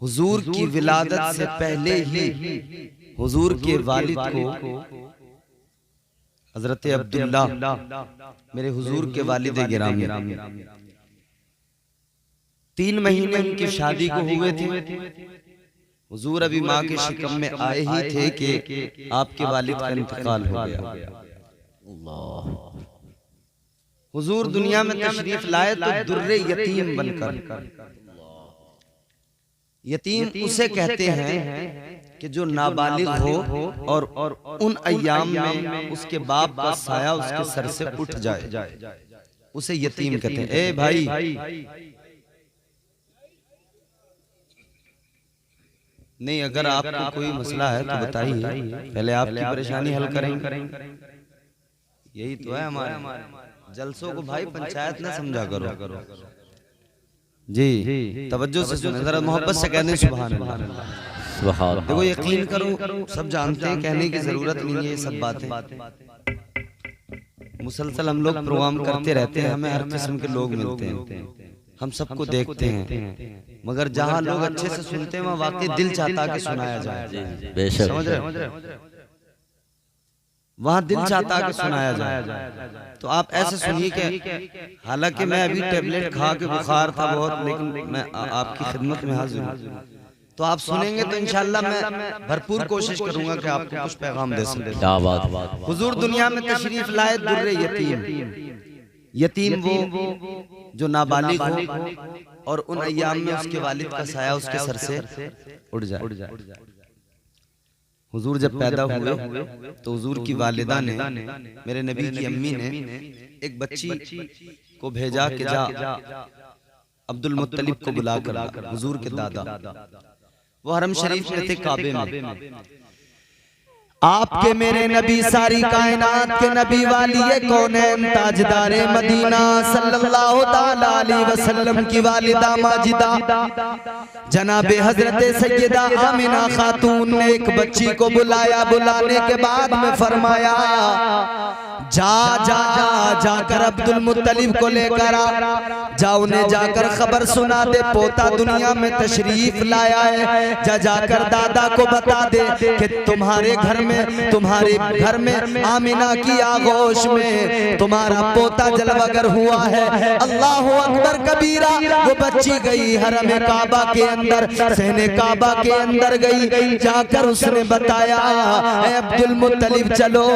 हुजूर की विलादत से पहले ही हुजूर के वालिद को हजरत अब्दुल्ला मेरे हुजूर के वालिद गिरामी 3 महीने उनकी शादी को हुए थे। हुजूर अभी माँ के शिकम में आए ही थे कि आपके वालिद का इंतकाल हो गया। हुजूर दुनिया में तशरीफ लाए तो दुर्रे यतीम बनकर। यतीम उसे कहते हैं कि जो नाबालिग हो और उन अय्याम में उसके बाप का साया उसके सर से उठ जाए, उसे यतीम कहते हैं। ए भाई नहीं, अगर आपको कोई मसला है तो बताइए, पहले आपकी परेशानी हल करेंगे। यही तो है हमारे जलसों को भाई पंचायत न समझा करो। जी तवज्जो से सुने, जरा मोहब्बत से कहने सुभान अल्लाह। देखो यकीन करो, सब जानते हैं, कहने की जरूरत नहीं है ये सब बातें। मुसलसल हम लोग प्रोग्राम करते रहते हैं, हमें हर किस्म के लोग मिलते हैं, हम सबको देखते हैं, मगर जहाँ लोग अच्छे से सुनते हैं वहाँ वाकई दिल चाहता कि सुनाया जाए। समझ रहे हो? वहाँ दिल चाहता कि सुनाया जाए। तो आप ऐसे सुनिए कि हालांकि मैं अभी टेबलेट खा के बुखार था बहुत, लेकिन मैं आपकी खिदमत में हाजिर हूँ। तो आप सुनेंगे तो इंशाल्लाह मैं भरपूर कोशिश करूंगा कि आपको कुछ पैगाम दे सकूं। क्या बात। हुजूर दुनिया में तशरीफ लाए दुर्रे यतीम वो जो नाबालिग हो और उन अय्याम में उसके वालिद का साया उसके सर से उड़ जाए। हुजूर जब पैदा हुए तो हुजूर की वालिदा ने, मेरे नबी की अम्मी ने एक बच्ची को भेजा कि जा अब्दुल मुत्तलिब को बुला कर। हुजूर के दादा वो हरम शरीफ में थे, काबे में। आपके मेरे नबी सारी कायनात के नबी वाली ये कौनैन ताजदारे मदीना सल्लल्लाहु ताला अलैहि वसल्लम की वालिदा माजिदा जनाबे हजरत सैयदा आमिना खातून ने एक बच्ची को बुलाया। बुलाने के बाद में फरमाया जाकर अब्दुल मुत्तलिब को लेकर आ, जा उन्हें जाकर खबर सुना दे पोता दुनिया में तशरीफ लाया है। जाकर दादा को बता दे कि तुम्हारे घर में आमिना की आगोश में तुम्हारा पोता जलवगर हुआ है। अल्लाह अकबर कबीरा। वो बच्ची गई हरम काबा के अंदर, सहने काबा के अंदर गई। जाकर उसने बताया अब्दुल मुत्तलिब चलो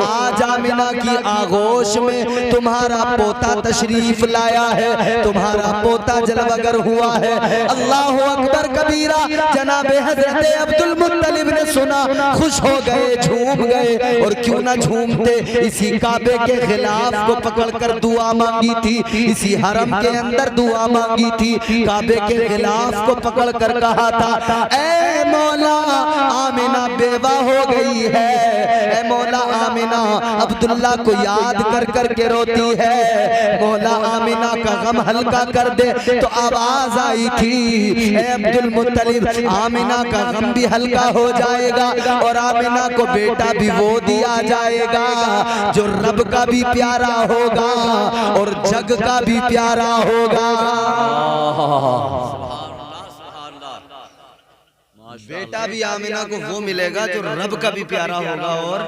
आज आमिना की आगोश में तुम्हारा पोता तशरीफ लाया है, तुम्हारा पोता जलवगर हुआ है। अल्लाह अकबर कबीरा। जनाबे हजरत अब्दुल मुत्तलिब ने सुना, खुश हो गए, झूम गए। और क्यों ना झूमते, इसी काबे के खिलाफ को पकड़कर दुआ मांगी थी, इसी हरम के अंदर दुआ मांगी थी, काबे के खिलाफ को पकड़कर कहा था ऐ मौला आमिना बेवा हो गई है, ऐ मौला आमिना अब्दुल्ला को याद कर कर के रोती है, मौला आमिना का गम हल्का कर दे। तो आवाज आई थी ऐ अब्दुल मुत्तलिब आमिना का गम भी हल्का हो जाएगा और आमिना को बेटा भी वो दिया जाएगा जो रब का भी प्यारा होगा और जग का भी प्यारा होगा। बेटा भी आमिना को वो मिलेगा जो रब का भी प्यारा होगा और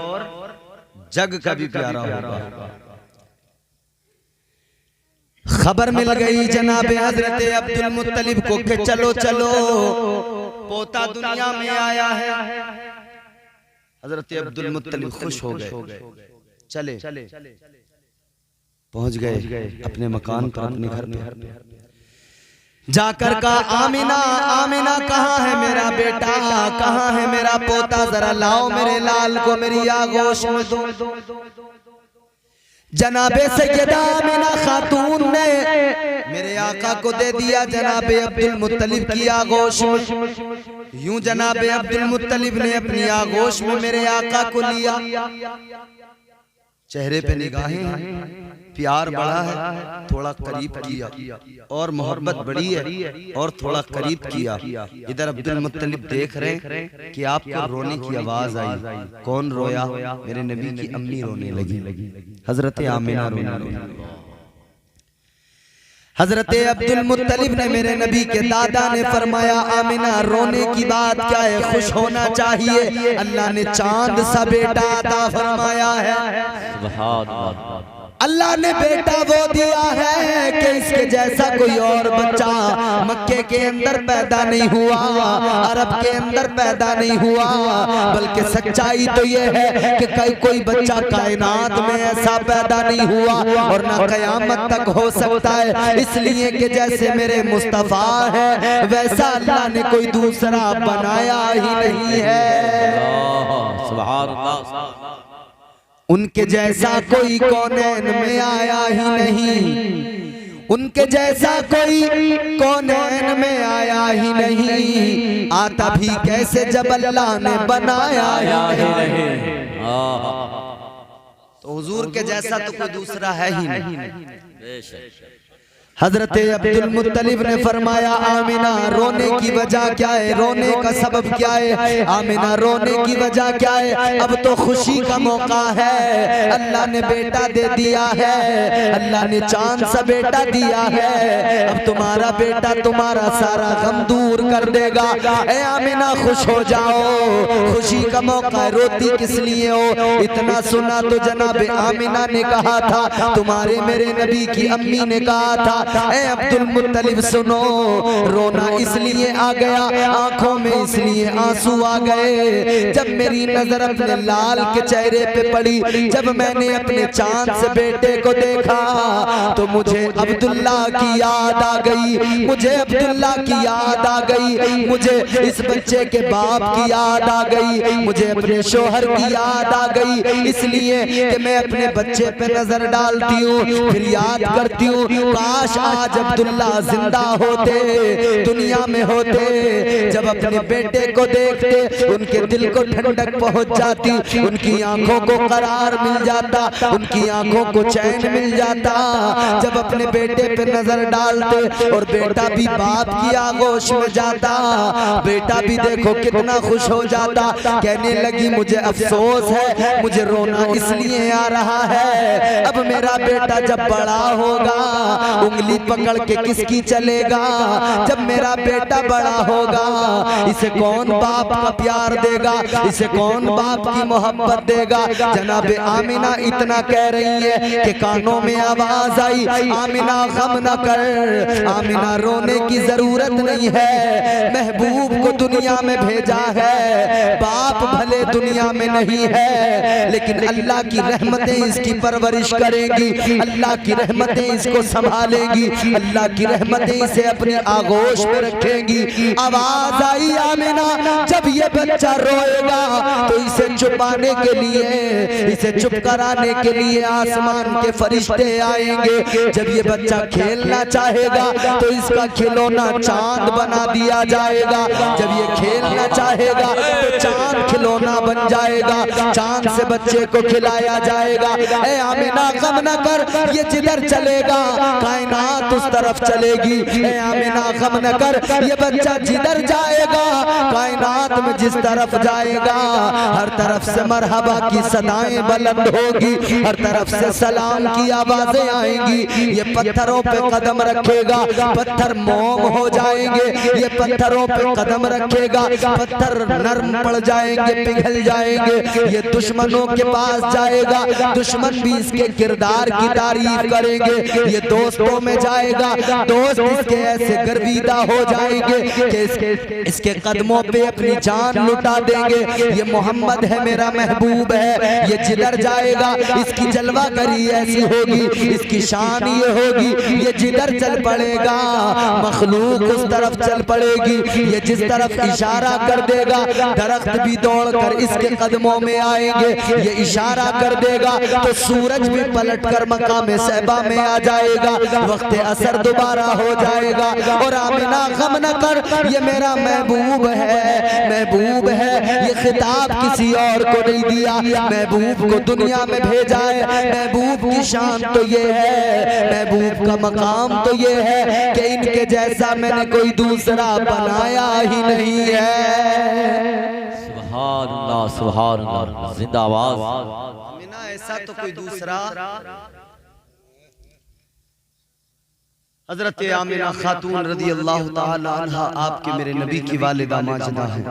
जग का भी प्यारा होगा। खबर मिल गई जनाबे हजरत अब्दुल मुत्तलिब को कि चलो चलो पोता दुनिया में आया है। हजरत अब्दुल मुत्तलिब खुश हो गए, चले पहुंच गए अपने मकान पर, अपने घर पे। जाकर कहा आमिना आमिना कहाँ है मेरा बेटा, कहाँ है मेरा पोता, जरा लाओ मेरे लाल को मेरी आगोश में दो। जनाबे सैयदा आमिना खातून ने मेरे आका को दे दिया जनाबे अब्दुल मुत्तलिब की आगोश में। यूं जनाबे अब्दुल मुत्तलिब ने अपनी आगोश में मेरे आका को लिया। चेहरे पे निगाहें हैं, प्यार बढ़ा है, थोड़ा करीब किया और मोहब्बत बढ़ी है और थोड़ा करीब किया। इधर अब्दुल मुत्तलिब देख रहे हैं कि आपको रोने की आवाज आई। कौन रोया? मेरे नबी की अम्मी रोने लगी, हजरत आमिना रोने लगी। हजरत अब्दुल मुत्तलिब ने मेरे नबी के दादा ने फरमाया आमिना रोने की बात क्या है, खुश होना चाहिए, अल्लाह ने चांद सा बेटा अता फरमाया है। सुभान अल्लाह। अल्लाह ने बेटा वो दिया है कि इसके जैसा कोई और बच्चा मक्के के अंदर पैदा नहीं हुआ, अरब के अंदर पैदा नहीं हुआ, बल्कि सच्चाई तो ये है कि कोई बच्चा कायनात में ऐसा पैदा नहीं हुआ और ना कयामत तक हो सकता है, इसलिए कि जैसे मेरे मुस्तफा है वैसा अल्लाह ने कोई दूसरा बनाया ही नहीं है। सुभान अल्लाह। उनके जैसा कोई कौनैन में आया ही नहीं, उनके जैसा कोई कौनैन में आया ही नहीं, आता भी कैसे जब अल्लाह ने बनाया ही नहीं। तो हुजूर के जैसा तो कोई दूसरा है ही नहीं। हजरत अब्दुल मुत्तलिब ने फरमाया आमिना रोने की वजह क्या है, रोने का सबब क्या है, आमिना रोने की वजह क्या है, अब तो खुशी का मौका है, अल्लाह ने बेटा दे दिया है, अल्लाह ने चांद सा बेटा दिया है, अब तुम्हारा बेटा तुम्हारा सारा गम दूर कर देगा। ए आमिना खुश हो जाओ, खुशी का मौका, रोती किस लिए हो? इतना सुना तो जनाब आमिना ने कहा था, तुम्हारे मेरे नबी की अम्मी ने कहा था, ए अब्दुल मुत्तलिब सुनो, रोना इसलिए आ गया, आंखों में इसलिए आंसू आ गए, जब मेरी नजर अपने लाल के चेहरे पे पड़ी, जब मैंने अपने चांद से बेटे को देखा तो मुझे अब्दुल्ला की याद आ गई, मुझे अब्दुल्ला की याद आ गई, मुझे इस बच्चे के बाप की याद आ गई, मुझे अपने शोहर की याद आ गई, इसलिए कि मैं अपने बच्चे पे नजर डालती हूँ, फिर याद करती हूँ काश आज अब्दुल्ला जिंदा होते, दुनिया में होते, जब अपने बेटे को देखते उनके दिल को ठंडक पहुंच जाती, उनकी आंखों को करार मिल जाता, उनकी आंखों को चैन मिल जाता, जब अपने बेटे पे नजर डालते और बेटा भी बाप की आगोश में जाता, बेटा भी देखो कितना खुश हो जाता। कहने लगी मुझे अफसोस है, मुझे रोना इसलिए आ रहा है, अब मेरा बेटा जब बड़ा होगा उंगली पकड़ के किसकी चलेगा, जब मेरा बेटा बड़ा होगा इसे कौन बाप का प्यार देगा, इसे कौन बाप की मोहब्बत देगा। जनाब आमिना इतना कह रही है कि कानों में आवाज आई, आमिना गम न कर, आमिना रोने की जरूरत नहीं है, महबूब को दुनिया में भेजा है, बाप भले दुनिया में नहीं है लेकिन अल्लाह की रहमतें इसकी परवरिश करेंगी, अल्लाह की रहमतें इसको संभालेंगी, अल्लाह की रहमतें इसे अपनी आगोश में रखेंगी। आवाज आई आमिना जब ये बच्चा रोएगा तो इसे छुपाने के लिए, इसे चुप कराने के लिए आसमान के फरिश्ते आएंगे, जब ये बच्चा खेलना चाहेगा तो इसका खिलौना चांद बना दिया जाएगा, जब ये खेलना चाहेगा तो चांद खिलौना बन जाएगा, चांद से बच्चे को खिलाया जाएगा। ए आमिना गम न कर, ये जिधर चलेगा कायनात उस तरफ चलेगी, ए आमिना गम न कर, ये बच्चा जिधर जाएगा कायनात में जिस तरफ जाएगा हर तरफ से मरहबा की सदाएं बुलंद होगी, हर तरफ से सलाम की आवाजें आएंगी, ये पत्थरों पे कदम रखेगा, पत्थर मोम हो जाएंगे, ये पत्थरों पे कदम रखेगा, पत्थर नरम पड़ जाएंगे, पिघल जाएंगे, ये दुश्मनों के पास जाएगा, दुश्मन भी इसके किरदार की तारीफ करेंगे, ये दोस्तों में जाएगा, दोस्त इसके ऐसे गर्विदा हो जाएंगे कि इसके कदमों पे अपनी जान लुटा देंगे, ये मोहम्मद है मेरा महबूब है, ये जिधर जाएगा इसकी जलवागरी ऐसी होगी, इसकी शान ये होगी, ये जिधर चल पड़ेगा मखलूक उस तरफ चल पड़ेगी, ये जिस तरफ इशारा कर देगा दरख्त भी दौड़कर इसके कदमों में आएंगे, ये इशारा कर देगा तो सूरज भी पलटकर मकाम सहबा में आ जाएगा, वक्त असर दोबारा हो जाएगा। और आमिना गम न कर, ये मेरा महबूब है, महबूब है, ये खिताब किसी और को नहीं दिया, महबूब को दुनिया में भेजा है, महबूब की शान तो ये है, महबूब का मकाम तो ये है कि इनके जैसा मैंने कोई दूसरा बनाया ही नहीं है। सुभान अल्लाह, सुभान अल्लाह, जिंदाबाद। आमिना ऐसा तो कोई दूसरा। हजरत आमिना खातून रज़ी अल्लाह ताला अन्हा आपके मेरे नबी की वालिदा माजिदा हैं,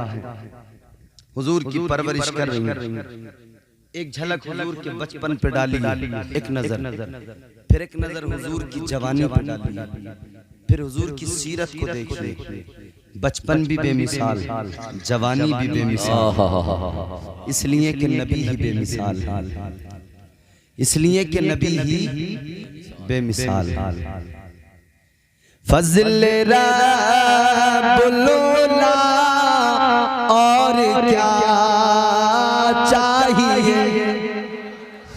हुजूर की परवरिश कर रही हैं। एक झलक हुजूर के बचपन पे डाली, एक नजर, फिर एक नजर हुजूर की जवानी पे डाली, फिर हुजूर की सीरत को देखिए। बचपन भी बेमिसाल, जवानी भी बेमिसाल, इसलिए कि नबी ही बेमिसाल, इसलिए कि नबी ही बेमिसाल। फज़ल रब्बुल औला और क्या चाहिए,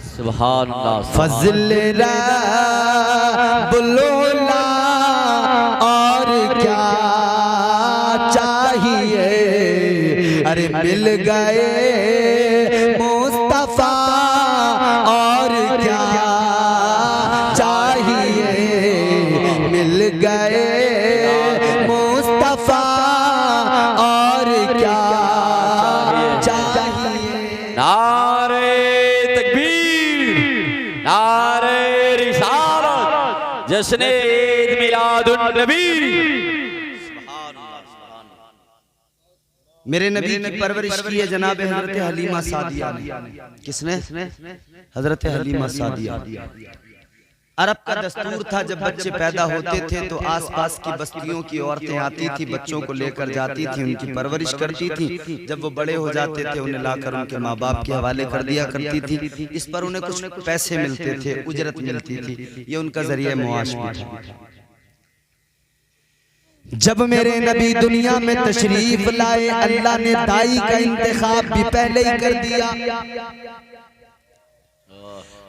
सुभान अल्लाह। फज़ल रब्बुल औला और क्या चाहिए, अरे मिल गए मुस्तफा और क्या चाहिए, मिल गए मुस्तफा और क्या चाहिए। नारे तकबीर, नारे रिसालत, जश्न ईद मिलादुन नबी। मेरे नबी की परवरिश की है जनाब हजरत हलीमा सादिया ने। किसने? हजरत हलीमा सादिया। अरब का दस्तूर था, जब बच्चे पैदा होते थे तो आसपास की बस्तियों की औरतें आती थी, बच्चों को लेकर जाती थी, उनकी परवरिश करती थी। जब वो बड़े हो जाते थे उन्हें लाकर उनके माँ बाप के हवाले कर दिया करती थी। इस पर उन्हें कुछ पैसे मिलते थे, उजरत मिलती थी, ये उनका जरिया मुआश भी था। जब मेरे नबी दुनिया में तशरीफ लाए, अल्लाह ने दाई का इंतखाब भी पहले ही कर दिया।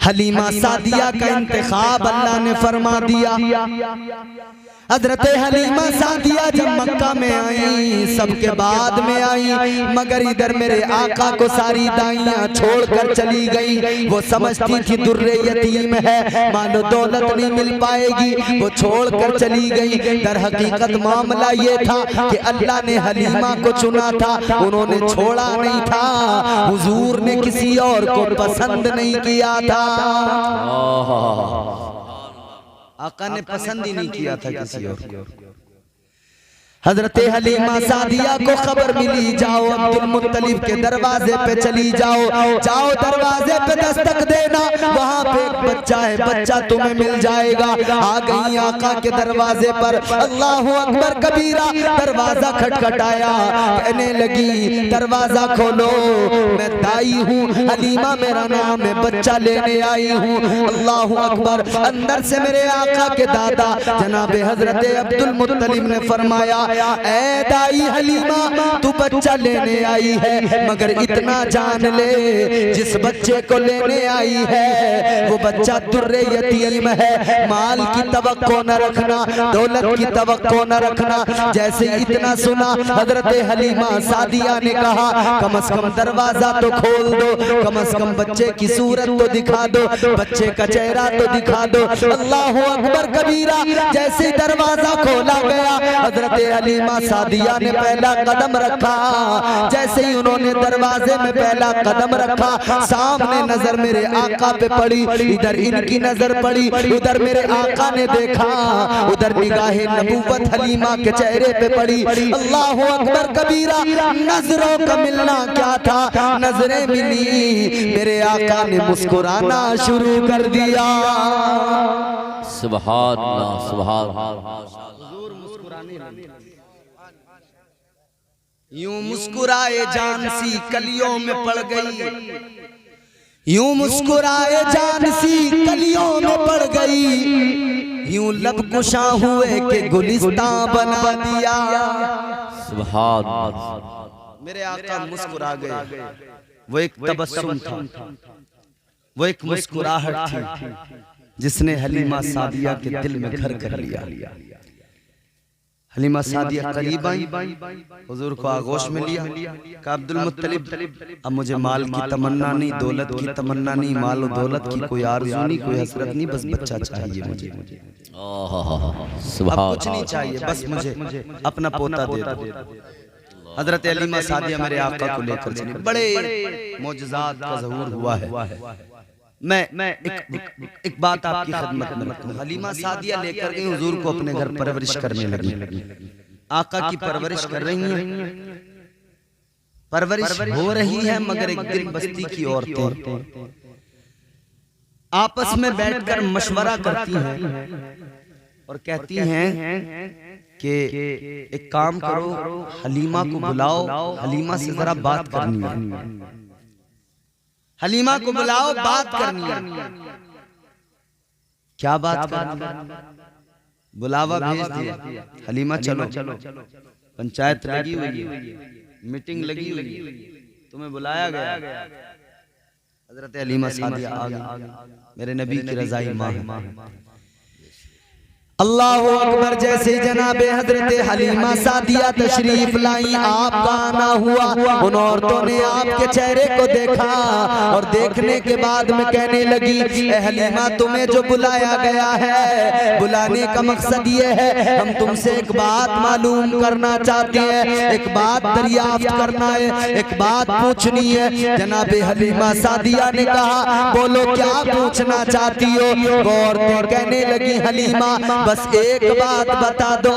हलीमा सादिया का इंतखाब अल्लाह ने फरमा दिया। हजरत हलीमा सादिया जब मक्का में आई, सबके बाद में आई, मगर इधर मेरे आका को सारी दाइयां छोड़कर चली गई। वो समझती थी दुर्रे यतीम है, मालो दौलत नहीं मिल पाएगी, वो छोड़कर चली गई। दर हकीकत मामला ये था कि अल्लाह ने हलीमा को चुना था, उन्होंने छोड़ा नहीं था। हुजूर ने किसी और को पसंद नहीं किया था, आका ने पसंद ही नहीं किया था किसी और को। हजरत हलीमा सादिया को खबर मिली, जाओ अब्दुल मुत्तलिब के दरवाजे पे चली जाओ, जाओ दरवाजे पे दस्तक देना, वहाँ पे एक बच्चा है, बच्चा तुम्हें मिल जाएगा। आ गई आका के दरवाजे पर, अल्लाहु अकबर कबीरा, दरवाजा खटखटाया, कहने लगी दरवाजा खोलो, मैं दाई हूँ, हलीमा मेरा नाम है, बच्चा लेने आई हूँ। अल्लाहु अकबर। अंदर से मेरे आका के दादा जनाब हजरत अब्दुल मुत्तलिब ने फरमाया, ऐ दाई हलीमा, तू बच्चा लेने आई है, मगर इतना जान ले, जिस बच्चे को लेने आई है वो बच्चा दुर्रे यतीम है। माल की तवक्को न रखना, दौलत की तवक्को न रखना। जैसे इतना सुना, हजरत हलीमा सादिया ने कहा, कम से कम दरवाजा तो खोल दो, कम से कम बच्चे की सूरत तो दिखा दो, बच्चे का चेहरा तो दिखा दो। अल्लाहु अकबर कबीरा। जैसे दरवाजा खोला गया, हजरत हलीमा सादिया ने पहला कदम रखा। जैसे ही उन्होंने दरवाजे में पहला कदम रखा, सामने नजर मेरे आका पे पड़ी, इधर इनकी नजर पड़ी, उधर मेरे आका ने देखा, उधर निगाहे नबूवत हलीमा के चेहरे पे पड़ी। अल्लाहु अकबर कबीरा। नजरों का मिलना क्या था, नजरें मिली, मेरे आका ने मुस्कुराना शुरू कर दिया। सुभान अल्लाह, सुभान अल्लाह। यूं मुस्कुराए जान सी कलियों में पड़ गई, यूं मुस्कुराए जान सी कलियों में पड़ गई, यूं लब कुशा हुए के गुलिस्तां बना दिया। सुभान अल्लाह। मेरे आका मुस्कुरा गए। वो एक तबस्सुम था, वो एक मुस्कुराहट थी जिसने हलीमा सादिया के दिल में घर कर लिया। हलीमा सादिया करीब आई, हुजूर को आगोश में लिया, कहा अब्दुल मुत्तलिब, अब मुझे माल की तमन्ना नहीं, दौलत की तमन्ना नहीं, माल और दौलत की कोई आरज़ू नहीं, कोई हसरत नहीं, बस बच्चा चाहिए मुझे। अब कुछ नहीं चाहिए, बस मुझे अपना पोता दे दो। हजरत हलीमा सादिया मेरे आका को लेकर चली। बड़े मोजज़ात का ज़हूर हुआ है। मैं एक बात आपकी खिदमत में रखूं। हलीमा सादिया लेकर गई हुजूर को अपने घर परवरिश करने लगी। आका की परवरिश कर रही हैं, परवरिश हो रही है, मगर एक दिन बस्ती की औरतें आपस में बैठकर मशवरा करती हैं और कहती हैं कि एक काम करो, हलीमा को बुलाओ, हलीमा से जरा बात करनी है, हलीमा को बुलाओ, बात करनी है। क्या बात करनी है? बुलावा भेज दिया, हलीमा चलो, पंचायत लगी हुई है, मीटिंग लगी हुई है, तुम्हें बुलाया गया। हजरत हलीमा सादिया आ गई, मेरे नबी की रज़ाई माँ है। अल्लाहु अकबर। जैसे जनाबे हजरत हलीमा सादिया तशरीफ लाई, आपका आना हुआ, उन औरतों ने आपके चेहरे को देखा और देखने के बाद में कहने लगी, ए हलीमा तुम्हें जो बुलाया गया है, बुलाने का मकसद ये है, हम तुमसे एक बात मालूम करना चाहते हैं, एक बात दरियाफ्त करना है, एक बात पूछनी है। जनाबे हलीमा सादिया ने कहा, बोलो क्या पूछना चाहती हो? वो औरतें कहने लगी, हलीमा बस एक बात बता दो,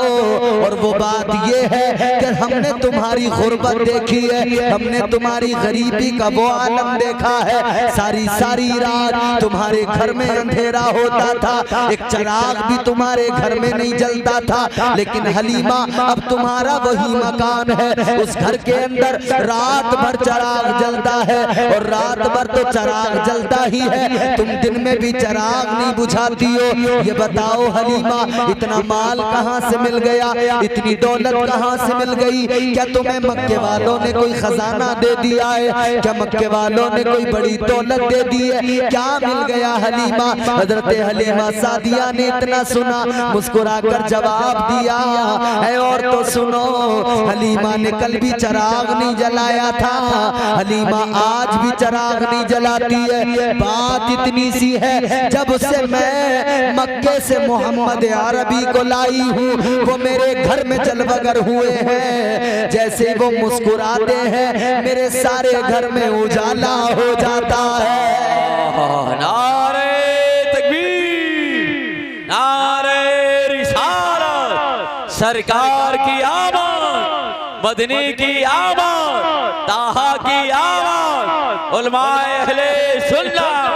और वो बात ये है कि हमने तुम्हारी गुर्बत देखी है, हमने तुम्हारी गरीबी का वो आलम देखा है, सारी सारी रात तुम्हारे घर में अंधेरा होता था, एक चिराग भी तुम्हारे घर में नहीं जलता था, लेकिन हलीमा अब तुम्हारा वही मकान है, उस घर के अंदर रात भर चिराग जलता है, और रात भर तो चिराग जलता ही है, तुम दिन में भी चिराग नहीं बुझाती हो। ये बताओ हलीमा, इतना माल कहाँ से मिल गया, इतनी दौलत कहाँ से मिल गई? क्या तुम्हें मक्के वालों ने कोई खजाना दे दिया है? क्या मक्के वालों ने कोई बड़ी दौलत दे दी है? क्या मिल गया हलीमा? हजरत हलीमा सादिया ने इतना सुना, मुस्कुराकर जवाब दिया है, और तो सुनो, हलीमा ने कल भी चिराग नहीं जलाया था, हलीमा आज भी चिराग नहीं जलाती है। बात इतनी सी है, जब से मैं मक्के से मोहम्मद अरबी को लाई हूँ, वो मेरे घर में जलवगर हुए हैं, जैसे वो मुस्कुराते हैं मेरे सारे घर में उजाला हो जाता है। नारे तकबीर, नारे रिसालत, सरकार की आमद, मदनी की आमद, ताहा की आमद, उलमाए अहले सुन्नत।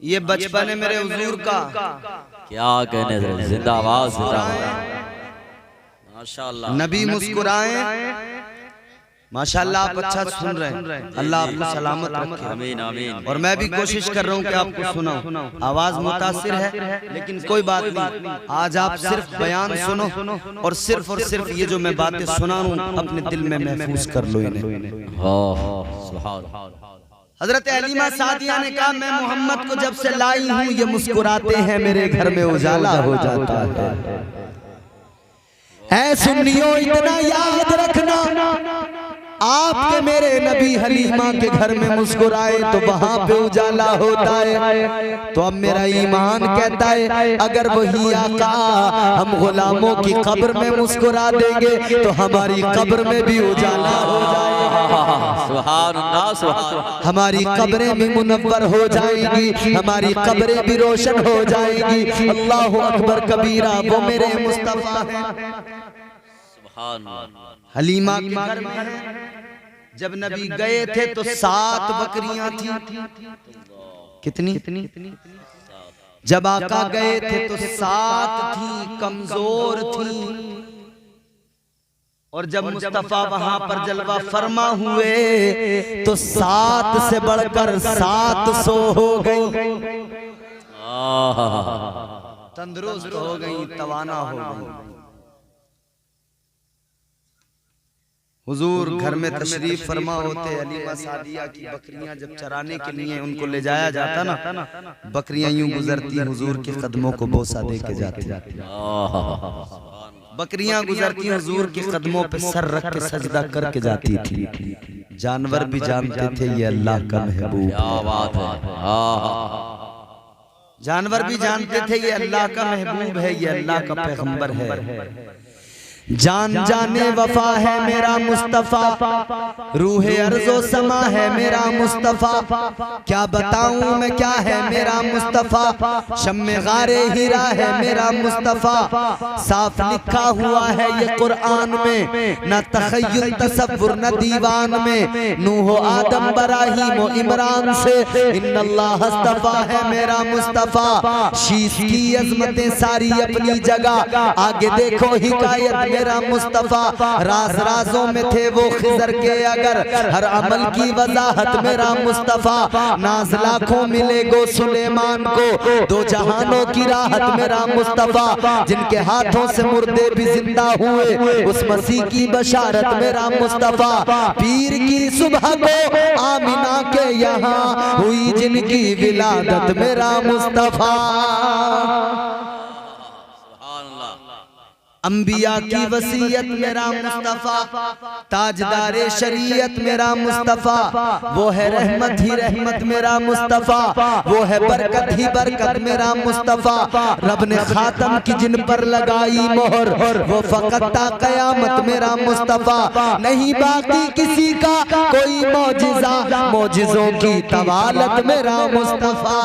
ये बचपन है मेरे हुजूर का, क्या कहने से, जिंदाबाद जिंदाबाद, माशाअल्लाह। नबी मुस्कुराए, माशाअल्लाह आप अच्छा सुन रहे हैं, अल्लाह आपको सलामत रखे, आमीन आमीन। और मैं भी कोशिश कर रहा हूँ कि आपको सुनाऊं। आवाज मुतासिर है, लेकिन कोई बात नहीं, आज आप सिर्फ बयान सुनो, और सिर्फ ये जो मैं बातें सुना हूँ अपने दिल में महफूज कर लो इन्हें। हजरत हलीमा सादिया ने कहा, मैं मोहम्मद को जब से लाई हूँ, ये मुस्कुराते हैं मेरे घर में उजाला हो जाता है। ऐ सुन्नियों इतना याद रखना, आपके मेरे नबी हलीमा के घर में मुस्कुराए तो वहां पे उजाला होता है। तो अब मेरा ईमान कहता है, अगर वही आका हम गुलामों की कब्र में मुस्कुरा देंगे तो हमारी कब्र में भी उजाला हो जाएगा, सुभान अल्लाह, सुभान। हमारी कब्रें भी मुनव्वर हो जाएंगी, हमारी कब्रें भी रोशन हो जाएंगी। अल्लाहु अकबर कबीरा, वो मेरे मुस्तफा हैं। हलीमा के घर में जब नबी गए थे तो 7 बकरियां थी। कितनी? जब आका गए थे तो 7 थी, कमजोर थी, और जब मुस्तफा वहां पर जलवा फरमा हुए तो 7 से बढ़कर 700 हो गई, तंदुरुस्त हो गई, तवाना हो गई। हुजूर घर में तशरीफ फरमा होते, हलीमा सादिया की बकरियां जब चराने के लिए उनको ले जाया जाता ना, बकरियां यूं गुजरती, हुजूर के कदमों को बोसा दे के जाती, बकरियां गुजरती, हुजूर के कदमों पे सर रख के सजदा करके जाती थी। जानवर भी जानते थे ये अल्लाह का महबूब, क्या बात है, जानवर भी जानते थे ये अल्लाह का महबूब है, ये अल्लाह का पैगंबर है। जान जाने वफा है मेरा मुस्तफ़ा, रूह अर्ज़ो समा है मेरा मुस्तफ़ा। क्या बताऊं मैं क्या है मेरा मुस्तफ़ा, शम्मे गारे हीरा है मेरा मुस्तफ़ा। साफ लिखा हुआ है ये कुरान में, न तख़य्युल तसव्वुर न दीवान में। नूह आदम इब्राहीम व इमरान से इन्नल्लाह अस्तफ़ा है मेरा मुस्तफ़ा। शीश की अज़मतें सारी अपनी जगह, आगे देखो हिकायत मेरा मुस्तफ़ा। राज राजों में थे वो खिज़र के अगर, हर अमल की वजाहत मेरा मुस्तफ़ा। नाज़ लाखों मिले गो सुलेमान को, दो जहानों की राहत मेरा मुस्तफ़ा। जिनके हाथों से मुर्दे भी जिंदा हुए, उस मसीह की बशारत मेरा मुस्तफ़ा। पीर की सुबह को आमिना के यहाँ हुई जिनकी विलादत मेरा मुस्तफ़ा। अंबिया की वसीयत मेरा मुस्तफ़ा, ताजदारे शरीयत मेरा मुस्तफ़ा। वो है रहमत ही रहमत मेरा मुस्तफ़ा, वो है बरकत ही बरकत मेरा मुस्तफ़ा। रब ने खातम की जिन पर लगाई मोहर, वो फ़कत ता क़यामत मेरा मुस्तफ़ा। नहीं बाकी किसी का कोई मौजिज़ा, मौजिज़ों की तवालत मेरा मुस्तफ़ा।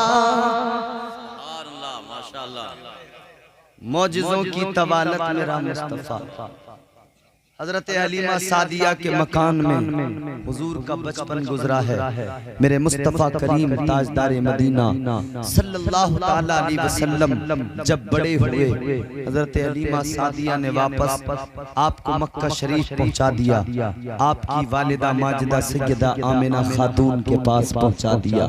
मौजिज़ों की तवालत मेरा मुस्तफ़ा। हज़रत हलीमा सादिया के मकान में हुजूर का बचपन गुजरा है। मेरे मुस्तफ़ा करीम ताजदार मदीना सल्लल्लाहु ताला अलैहि वसल्लम जब बड़े हुए, हज़रत हलीमा सादिया ने वापस आपको मक्का शरीफ पहुंचा दिया। आपकी वालिदा माजिदा सैयदा आमिना खातून के पास पहुंचा दिया।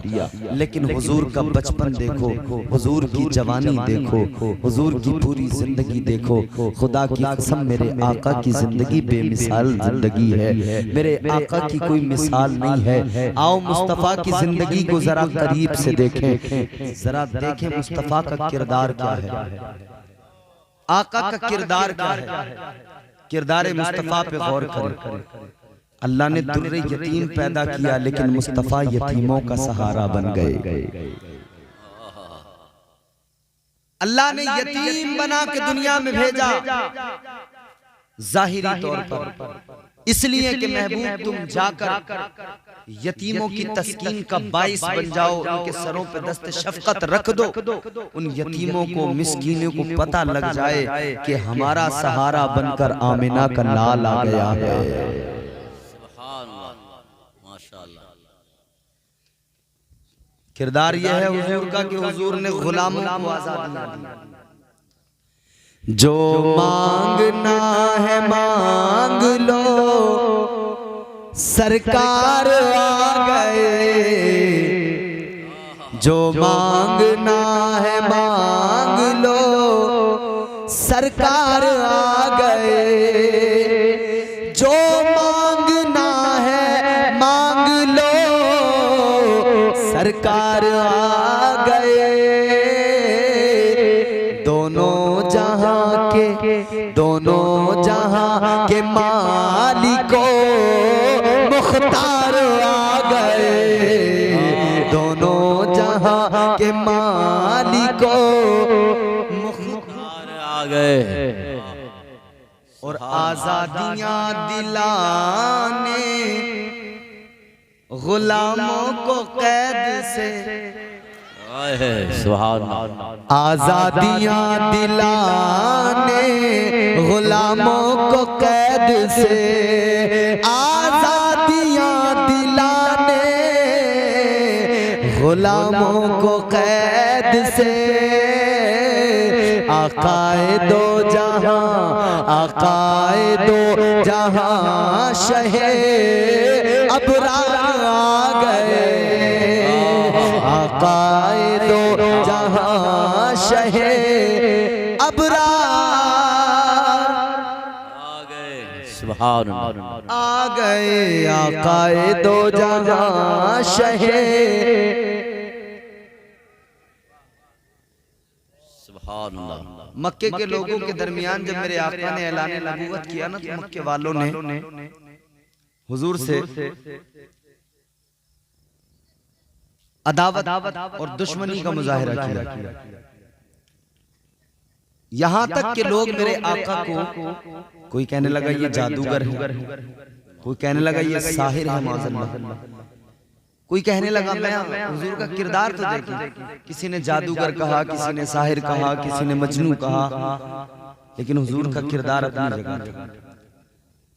लेकिन हुजूर का बचपन देखो, हुजूर की जवानी देखो, हुजूर की पूरी जिंदगी देखो। खुदा की कसम मेरे आका की जिंदगी बेमिसाल जिंदगी है, मेरे आका की कोई मिसाल नहीं है। आओ मुस्तफ़ा की जिंदगी को जरा करीब से देखें, जरा देखें मुस्तफ़ा का किरदार क्या है, आका का किरदार क्या है। किरदार मुस्तफ़ा पे गौर करें। अल्लाह ने दुर्रे यतीम पैदा किया, लेकिन मुस्तफ़ा यतीमों का सहारा बन गए। अल्लाह ने यतीम बना के दुनिया में भेजा, जाहिरी तौर पर इसलिए कि महबूब तुम जाकर यतीमों की तस्कीन का बाइस बन जाओ, उनके सरों पे दस्त शफकत रख दो। उन यतीमों को, मिस्कीनों को पता लग जाए कि हमारा सहारा बनकर आमिना का लाल आ गया है। माशाअल्लाह। किरदार यह है हुजूर का कि हुजूर ने गुलामों को आजादी दी। जो मांगना है मांग लो, सरकार आ गए। जो मांगना है मांग लो, सरकार आ गए। जो मांगना है मांग लो, सरकार आ गए। दोनों जहां के मालिको मुख्तार आ गए। दोनों जहां के मालिको मुख्तार आ गए। और आजादियां दिलाने गुलामों को कैद से, आजादियां दिलाने गुलामों को कैद से, आजादियां दिलाने गुलामों को कैद से। आकाए दो जहां, आकाए दो जहां शहे अबरार आ गए। आकाए दो जहां शहे अबरार आ गए। सुभान अल्लाह। आ गए आकाए दो जहां शहे। सुभान अल्लाह। मक्के के लोगों के दरमियान जब मेरे आका ने ऐलान नबूवत किया ना, तो मक्के वालों ने हुजूर से अदावत और दुश्मनी का मुजाहिरा किया। यहाँ तक कि लोग मेरे आका को, कोई कहने लगा ये जादूगर है, कोई कहने लगा ये साहिर है माज़अल्लाह, कोई कहने लगा मैं हुजूर का किरदार तो देखिए, किसी ने जादूगर कहा, किसी ने साहिर कहा, किसी ने मजनू कहा, लेकिन हुजूर का किरदार अपनी जगह था।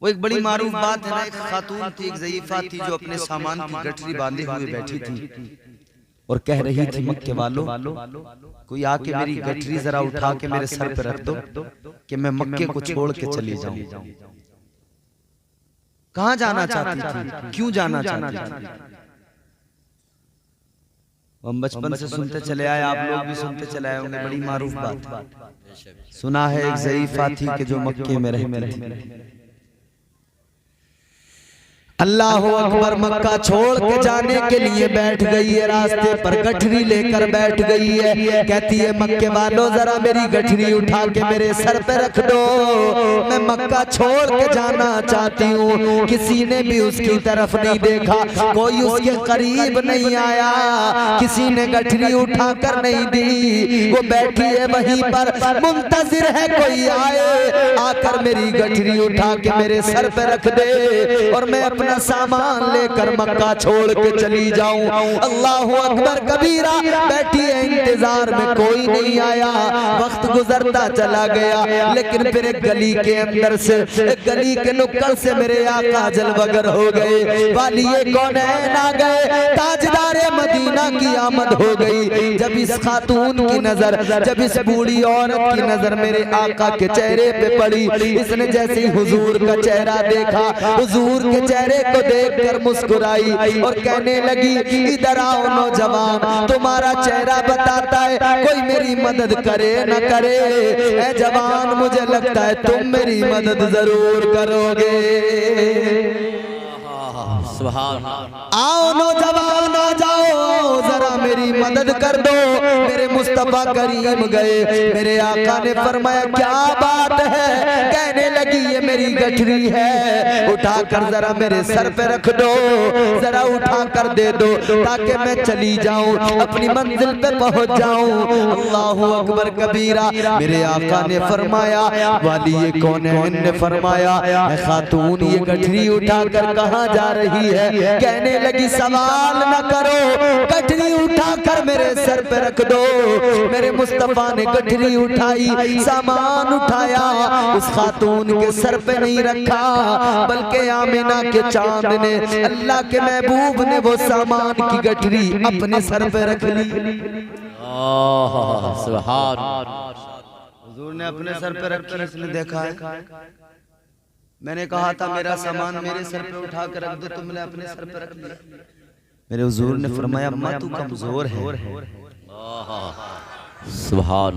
वो एक बड़ी मारूफ बात है ना, एक खातून थी, एक ज़ईफा थी जो अपने सामान की गठरी बांधे हुए बैठी थी और कह रही थी मक्के वालों, कोई आके मेरी गठरी जरा उठा के मेरे सर पे रख दो कि मैं मक्के को छोड़ के चली जाऊं। कहां जाना चाहती थी, क्यों जाना चाहती थी? हम बचपन से सुनते चले आए, आप लोग भी सुनते चले आए होंगे, बड़ी मारूफ बात। सुना है एक ज़ईफा थी कि जो मक्के में रहती थी। अल्लाह अकबर, मक्का छोड़ के जाने के लिए बैठ गई है, रास्ते पर गठरी लेकर बैठ गई है। कहती है मक्के वालों जरा मेरी गठरी उठा के मेरे सर पे रख दो, मैं मक्का छोड़ के जाना चाहती हूँ। किसी ने भी उसकी तरफ नहीं देखा, कोई उसके करीब नहीं आया, किसी ने गठरी उठा कर नहीं दी। वो बैठी है वहीं पर, मुंतजिर है कोई आए, आकर मेरी गठरी उठा के मेरे सर पे रख दे और मैं अपना सामान लेकर मक्का छोड़ के चली जाऊं। अल्लाह अकबर कबीरा। बैठी है इंतजार में, कोई नहीं आया, वक्त गुजरता चला गया। लेकिन फिर एक गली के अंदर से, एक गली के नुक्कड़ से मेरे आका जलवगर हो गए, वालिए कौनैन आ गए, ताजदारे मदीना की आमद हो गई। जब इस खातून की नजर, जब इस बूढ़ी औरत की नजर मेरे आका के चेहरे पे पड़ी, इसने जैसे ही हुजूर का चेहरा देखा, हुजूर के चेहरे को देखकर मुस्कुराई और कहने लगी इधर आओ नौजवान, तुम्हारा चेहरा बताता है कोई मेरी मदद करे न करे। ऐ जवान मुझे लगता है तुम मेरी मदद जरूर करोगे। आओ नौजवान आ जाओ, जरा मेरी मदद कर दो। मेरे मुस्तफा करीम गए, मेरे आका ने फरमाया क्या बात है? कहने लगी ये मेरी गठरी है, उठाकर जरा मेरे सर पे रख दो, जरा उठा कर दे दो ताकि मैं चली जाऊं, अपनी मंजिल पे पहुंच जाऊं। अल्लाहु अकबर कबीरा। मेरे आका ने फरमाया, वाली ये कौनैन ने फरमाया, खातून ये गठरी उठाकर कहां जा रही है? कहने लगी सवाल न करो, गठरी उठाकर मेरे सर पे रख दो। मेरे मुस्तफा ने गठरी उठाई, सामान उठाया, उस खातून के सर पे नहीं रखा, बल्कि आमिना के चांद ने, अल्लाह के महबूब ने वो सामान की गठरी अपने सर पे रख ली। सुभान। हुजूर ने अपने सर पे रखी, इसने देखा है। मैंने कहा था मेरा सामान मेरे सर पे उठा कर रख दो, तुमने अपने सर पे रख लिया। मेरे हुजूर ने फरमाया अम्मा तू कमजोर है। सुभान।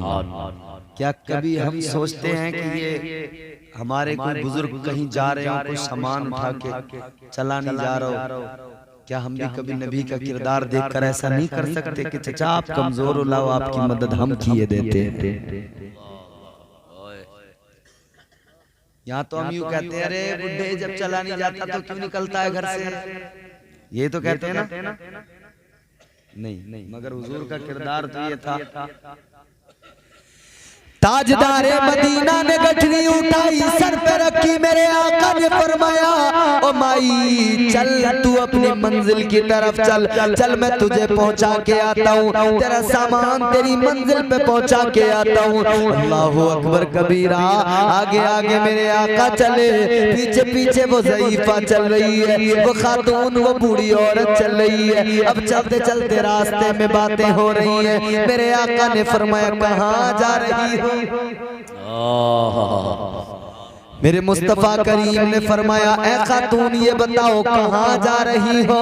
क्या कभी हम सोचते हैं कि ये हमारे कोई बुजुर्ग कहीं जा रहे हो, कोई सामान उठा के चला नहीं जा रहा हो, क्या हम भी कभी नबी का किरदार देखकर ऐसा नहीं कर सकते कि चचा आप कमजोर हो, लाओ आपकी मदद हम किए देते हैं? यहाँ तो हम यूँ कहते हैं अरे बुढ़े जब चला नहीं जाता तो क्यों निकलता है घर से, ये तो कहते हैं ना। नहीं, मगर हुजूर का किरदार तो ये था। ताजदारे मदीना ने गठरी उठाई, सर पे रखी, मेरे आका ने फरमाया ओ माई चल तू अपनी मंजिल की तरफ चल, चल मैं तुझे पहुंचा के आता हूँ, तेरा सामान तेरी मंजिल पे पहुंचा के आता हूँ। अल्लाहु अकबर कबीरा। आगे आगे मेरे आका चले, पीछे पीछे वो ज़ईफा चल रही है, वो खातून, वो बूढ़ी औरत चल रही है। अब चलते चलते रास्ते में बातें हो रही है। मेरे आका ने फरमाया कहाँ जा रही हो? मेरे मुस्तफा करीम ने फरमाया ऐ खातून ये बताओ कहाँ जा रही हो?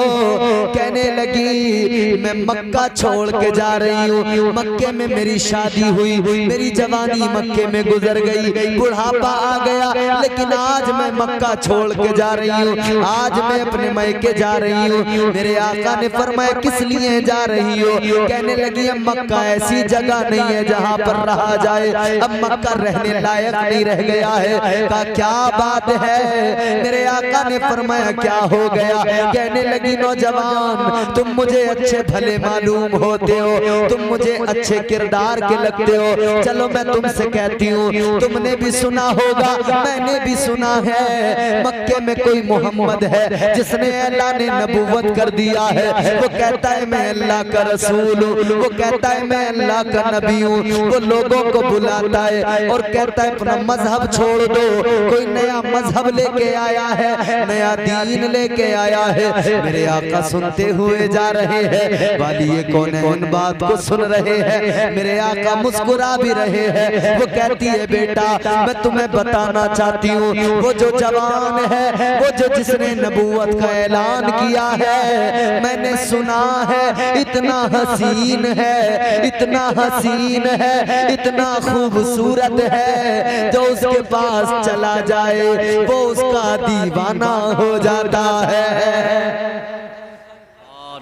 कहने लगी मैं मक्का छोड़ के जा रही हूँ, मक्के में मेरी शादी हुई, मेरी जवानी मक्के में गुजर गई, बुढ़ापा आ गया, लेकिन आज मैं मक्का छोड़ के जा रही हूँ, आज मैं अपने मैके जा रही हूँ। मेरे आका ने फरमाया किस लिए जा रही हो? कहने लगी अब मक्का ऐसी जगह नहीं है जहाँ पर रहा जाए, अब मक्का रहने लायक नहीं रह गया है। क्या बात है? मेरे आका ने फरमाया क्या हो गया? कहने लगी नौजवान तुम मुझे अच्छे भले मालूम होते हो, तुम मुझे अच्छे किरदार के लगते हो। चलो मैं तुमसे कहती हूँ, तुमने भी सुना होगा, मैंने भी सुना है, मक्के में कोई मोहम्मद है जिसने अल्लाह ने नबूवत कर दिया है। वो कहता है मैं अल्लाह का रसूल हूँ, वो कहता है मैं अल्लाह का नबी हूँ। वो लोगों को बुलाता है और कहता है अपना मजहब छोड़ दो, कोई नया मजहब लेके आया है, नया दीन लेके आया है। मेरे आका सुनते हुए जा रहे हैं, वाली ये कौन है उन बात को सुन रहे हैं। मेरे आका मुस्कुरा भी रहे हैं। वो कहती है बेटा मैं तुम्हें बताना चाहती हूँ, वो जो जवान है, वो जो जिसने नबूवत का ऐलान किया है, मैंने सुना है इतना हसीन है, इतना हसीन है, इतना खूबसूरत है, जो उसके पास चला जाए वो उसका दीवाना हो जाता है।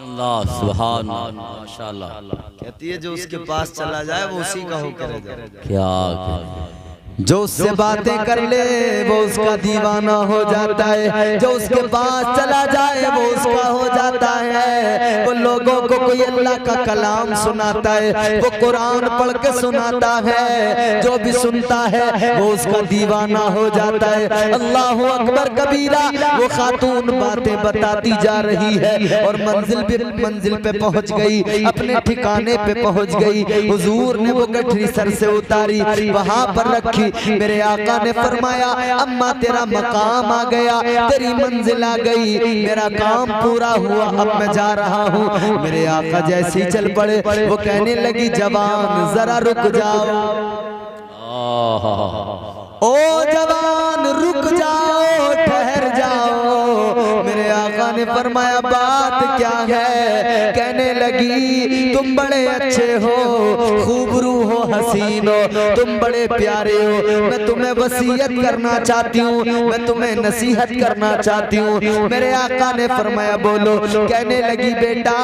सुभान अल्लाह, माशाअल्लाह। कहती है जो उसके पास चला जाए वो उसी का होकर रह जाए। क्या जो उससे बातें कर ले वो उसका दीवाना हो जाता है, जो उसके पास चला जाए वो उसका हो जाता है। वो लोगों को कोई अल्लाह का कलाम सुनाता है, वो कुरान पढ़ के सुनाता है, जो भी सुनता है वो उसका दीवाना हो जाता है। अल्लाह अकबर कबीरा। वो खातून बातें बताती जा रही है और मंजिल पे पहुंच गई, अपने ठिकाने पे पहुंच गई। हुजूर ने वो गठरी सर से उतारी, वहां पर रखी। मेरे आका ने फरमाया अम्मा तेरा मकाम आ गया, तेरी मंजिल आ गई, मेरा काम पूरा हुआ, अब मैं जा रहा हूँ। मेरे आका जैसे ही चल पड़े, वो कहने लगी जवान जरा रुक जाओ, ओ जवान रुक जाओ, ठहर जाओ। मेरे आका ने फरमाया बात क्या है? कहने लगी तुम बड़े अच्छे हो, खूबरू हो, हसीन हो, तुम बड़े प्यारे हो, मैं तुम्हें वसीयत करना चाहती हूँ, मैं तुम्हें नसीहत करना चाहती हूँ। मेरे आका ने फरमाया बोलो। कहने लगी बेटा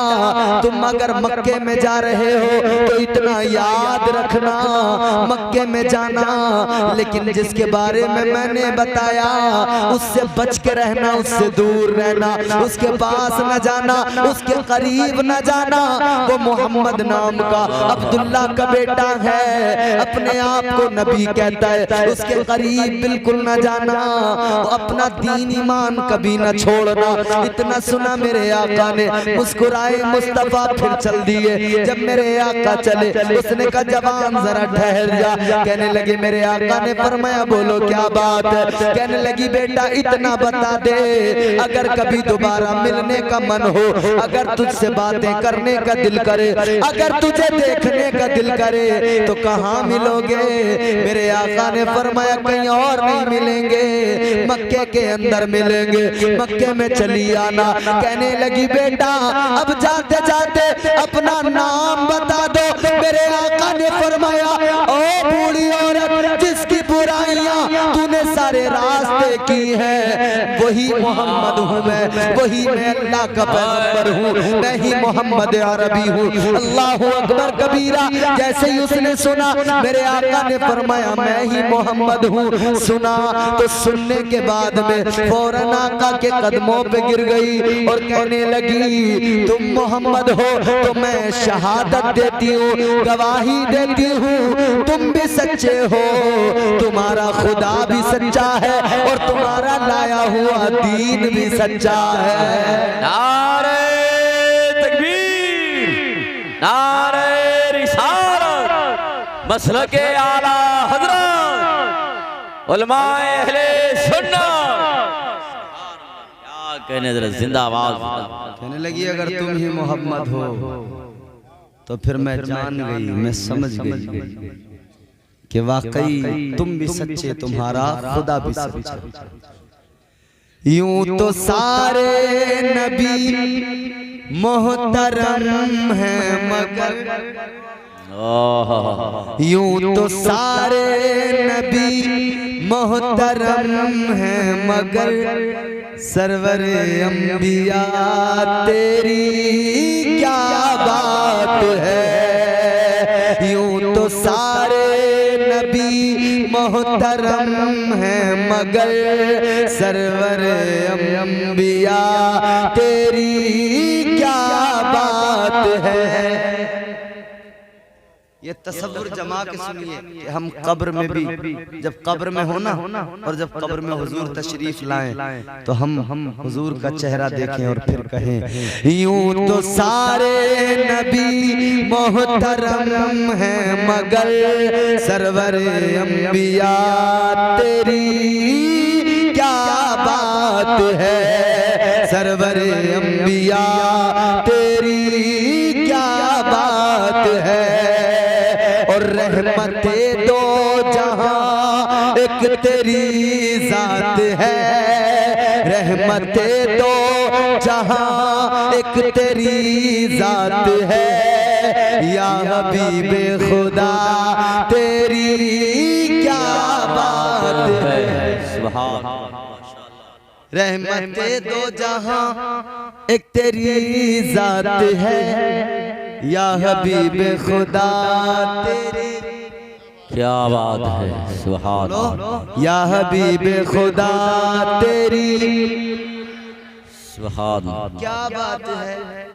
तुम अगर मक्के में जा रहे हो तो इतना याद रखना, मक्के में जाना, लेकिन जिसके बारे में मैंने बताया उससे बच के रहना, उससे दूर रहना, उसके पास न जाना, उसके करीब न जाना। वो मोहम्मद नाम का अब्दुल्ला का बेटा है, अपने आप को नबी कहता है, उसके करीब बिल्कुल न जाना, अपना दीन ईमान कभी न छोड़ना। इतना सुना मेरे आका ने, मुस्कुराए मुस्तफा फिर चल दिए। जब मेरे आका चले उसने कहा जवान जरा ठहर जा। कहने लगे मेरे आका ने फरमाया बोलो क्या बात है? कहने लगी बेटा इतना बता दे, अगर कभी दोबारा मिलने का मन हो, अगर तुझसे बातें करने का दिल करे, अगर तुझे देखने का दिल करे तो कहाँ मिलोगे? मेरे आका ने फरमाया कहीं और नहीं मिलेंगे, मक्के के अंदर मिलेंगे, मक्के में चली आना। कहने लगी बेटा अब जाते जाते अपना नाम बता दो। मेरे आका ने फरमाया ओ बूढ़ी औरत जिसकी बुराइयां तूने सारे रास्ते की है, वही मोहम्मद हूँ मैं, वही मैं अल्लाह का पैगंबर हूँ, मैं ही मोहम्मद अरबी हूँ। अल्लाह अकबर कबीरा। जैसे ही उसने सुना मेरे आका ने फरमाया मैं ही मोहम्मद हूँ, सुना तो सुनने के बाद में फौरन आका के कदमों पे गिर गई और कहने लगी तुम मोहम्मद हो तो मैं शहादत देती हूँ, गवाही देती हूँ तुम भी सच्चे हो, तुम्हारा खुदा भी सच्चा है और तुम्हारा लाया हुआ दीन भी सच्चा है। नारे तकबीर, नारे रिसालत, मसलके आला हज़रत, उलमाए अहले सुन्नत। क्या कहने जरा, जिंदाबाद। कहने लगी अगर तुम ही मोहम्मद हो तो फिर मैं जान गई, मैं समझ गई कि वाकई तुम भी सच्चे, तुम्हारा खुदा भी सच्चा। यूं तो सारे नबी मोहतरम हैं मगर, यूं तो सारे नबी मोहतरम हैं मगर सरवर अंबिया तेरी क्या बात है। यूं तो सारे नबी मोहतरम है मगर सरवर अंबिया तेरी क्या बात है। ये तसव्वुर जमा के सुनिए कि हम कब्र में भी, जब कब्र में हो ना और जब कब्र में हुजूर तशरीफ लाएं तो हम हुजूर का चेहरा देखें और फिर कहें यूं तो सारे नबी मोहतरम हैं मगर सरवर अंबिया तेरी क्या बात है। सरवर अंबिया तेरी क्या बात है। और रहमते दो जहां एक तेरी जात है। रहमते दो जहां एक तेरी जात है। या हबीबे खुदा तेरी क्या बात है। सुभान रहमते दो जहां एक तेरी जात है। या हबीब खुदा तेरी क्या बात है। सुभान या हबीब खुदा तेरी सुभान क्या बात है।